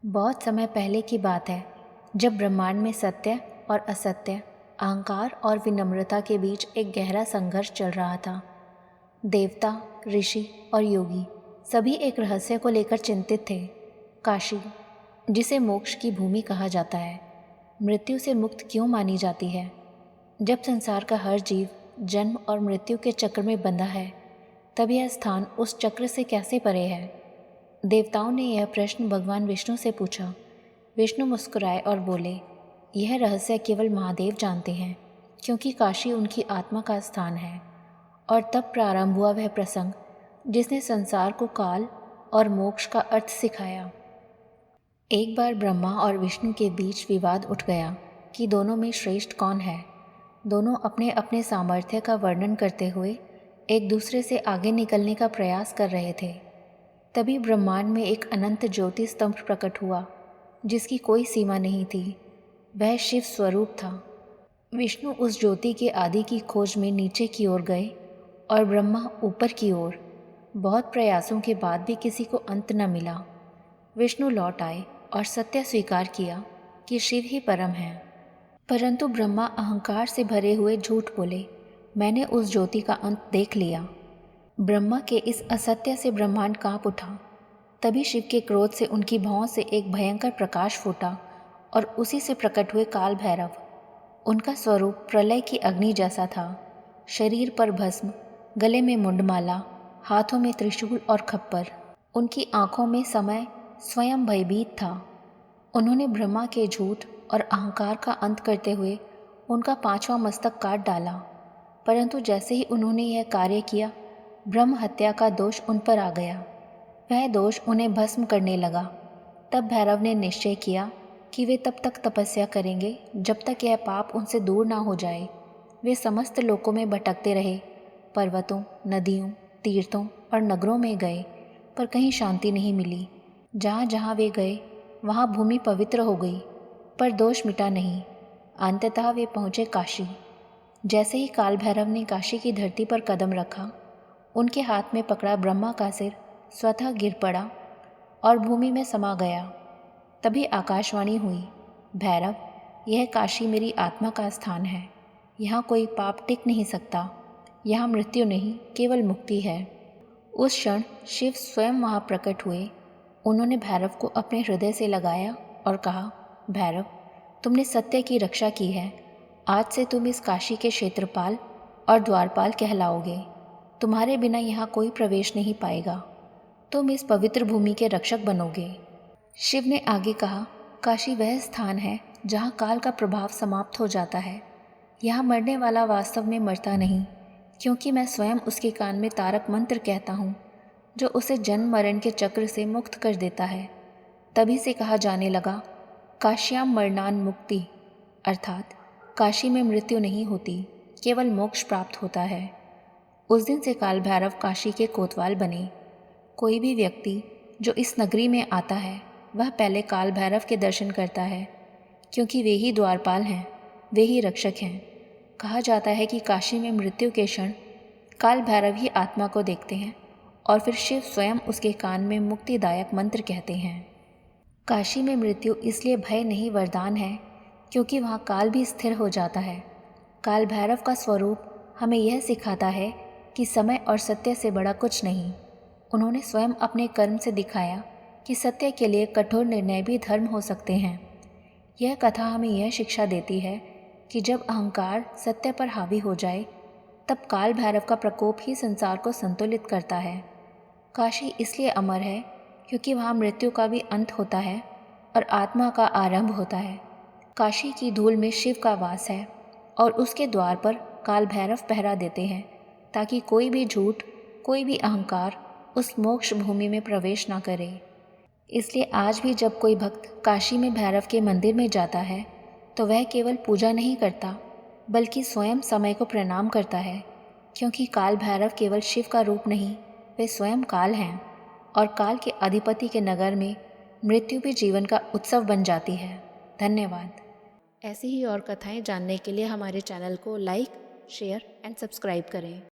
बहुत समय पहले की बात है, जब ब्रह्मांड में सत्य और असत्य, अहंकार और विनम्रता के बीच एक गहरा संघर्ष चल रहा था। देवता, ऋषि और योगी सभी एक रहस्य को लेकर चिंतित थे। काशी, जिसे मोक्ष की भूमि कहा जाता है, मृत्यु से मुक्त क्यों मानी जाती है? जब संसार का हर जीव जन्म और मृत्यु के चक्र में बंधा है, तब यह स्थान उस चक्र से कैसे परे है? देवताओं ने यह प्रश्न भगवान विष्णु से पूछा। विष्णु मुस्कुराए और बोले, यह रहस्य केवल महादेव जानते हैं, क्योंकि काशी उनकी आत्मा का स्थान है। और तब प्रारंभ हुआ वह प्रसंग जिसने संसार को काल और मोक्ष का अर्थ सिखाया। एक बार ब्रह्मा और विष्णु के बीच विवाद उठ गया कि दोनों में श्रेष्ठ कौन है। दोनों अपने अपने सामर्थ्य का वर्णन करते हुए एक दूसरे से आगे निकलने का प्रयास कर रहे थे। तभी ब्रह्मांड में एक अनंत ज्योति स्तंभ प्रकट हुआ, जिसकी कोई सीमा नहीं थी। वह शिव स्वरूप था। विष्णु उस ज्योति के आदि की खोज में नीचे की ओर गए और ब्रह्मा ऊपर की ओर। बहुत प्रयासों के बाद भी किसी को अंत न मिला। विष्णु लौट आए और सत्य स्वीकार किया कि शिव ही परम है। परंतु ब्रह्मा अहंकार से भरे हुए झूठ बोले, मैंने उस ज्योति का अंत देख लिया। ब्रह्मा के इस असत्य से ब्रह्मांड कांप उठा। तभी शिव के क्रोध से उनकी भौं से एक भयंकर प्रकाश फूटा और उसी से प्रकट हुए काल भैरव। उनका स्वरूप प्रलय की अग्नि जैसा था। शरीर पर भस्म, गले में मुंडमाला, हाथों में त्रिशूल और खप्पर। उनकी आंखों में समय स्वयं भयभीत था। उन्होंने ब्रह्मा के झूठ और अहंकार का अंत करते हुए उनका 5वां मस्तक काट डाला। परंतु जैसे ही उन्होंने यह कार्य किया, ब्रह्म हत्या का दोष उन पर आ गया। वह दोष उन्हें भस्म करने लगा। तब भैरव ने निश्चय किया कि वे तब तक तपस्या करेंगे जब तक यह पाप उनसे दूर ना हो जाए। वे समस्त लोकों में भटकते रहे, पर्वतों, नदियों, तीर्थों और नगरों में गए, पर कहीं शांति नहीं मिली। जहाँ जहाँ वे गए वहाँ भूमि पवित्र हो गई, पर दोष मिटा नहीं। अंततः वे पहुँचे काशी। जैसे ही काल भैरव ने काशी की धरती पर कदम रखा, उनके हाथ में पकड़ा ब्रह्मा का सिर स्वतः गिर पड़ा और भूमि में समा गया। तभी आकाशवाणी हुई, भैरव, यह काशी मेरी आत्मा का स्थान है। यहाँ कोई पाप टिक नहीं सकता। यहाँ मृत्यु नहीं, केवल मुक्ति है। उस क्षण शिव स्वयं वहाँ प्रकट हुए। उन्होंने भैरव को अपने हृदय से लगाया और कहा, भैरव, तुमने सत्य की रक्षा की है। आज से तुम इस काशी के क्षेत्रपाल और द्वारपाल कहलाओगे। तुम्हारे बिना यहाँ कोई प्रवेश नहीं पाएगा। तुम इस पवित्र भूमि के रक्षक बनोगे। शिव ने आगे कहा, काशी वह स्थान है जहाँ काल का प्रभाव समाप्त हो जाता है। यहाँ मरने वाला वास्तव में मरता नहीं, क्योंकि मैं स्वयं उसके कान में तारक मंत्र कहता हूँ, जो उसे जन्म मरण के चक्र से मुक्त कर देता है। तभी से कहा जाने लगा, काश्याम मरणान मुक्ति, अर्थात काशी में मृत्यु नहीं होती, केवल मोक्ष प्राप्त होता है। उस दिन से काल भैरव काशी के कोतवाल बने। कोई भी व्यक्ति जो इस नगरी में आता है, वह पहले काल भैरव के दर्शन करता है, क्योंकि वे ही द्वारपाल हैं, वे ही रक्षक हैं। कहा जाता है कि काशी में मृत्यु के क्षण काल भैरव ही आत्मा को देखते हैं और फिर शिव स्वयं उसके कान में मुक्तिदायक मंत्र कहते हैं। काशी में मृत्यु इसलिए भय नहीं, वरदान है, क्योंकि वहाँ काल भी स्थिर हो जाता है। काल भैरव का स्वरूप हमें यह सिखाता है कि समय और सत्य से बड़ा कुछ नहीं। उन्होंने स्वयं अपने कर्म से दिखाया कि सत्य के लिए कठोर निर्णय भी धर्म हो सकते हैं। यह कथा हमें यह शिक्षा देती है कि जब अहंकार सत्य पर हावी हो जाए, तब काल भैरव का प्रकोप ही संसार को संतुलित करता है। काशी इसलिए अमर है क्योंकि वहाँ मृत्यु का भी अंत होता है और आत्मा का आरंभ होता है। काशी की धूल में शिव का वास है और उसके द्वार पर काल भैरव पहरा देते हैं, ताकि कोई भी झूठ, कोई भी अहंकार उस मोक्ष भूमि में प्रवेश ना करे। इसलिए आज भी जब कोई भक्त काशी में भैरव के मंदिर में जाता है, तो वह केवल पूजा नहीं करता, बल्कि स्वयं समय को प्रणाम करता है, क्योंकि काल भैरव केवल शिव का रूप नहीं, वे स्वयं काल हैं। और काल के अधिपति के नगर में मृत्यु भी जीवन का उत्सव बन जाती है। धन्यवाद। ऐसी ही और कथाएं जानने के लिए हमारे चैनल को लाइक, शेयर एंड सब्सक्राइब करें।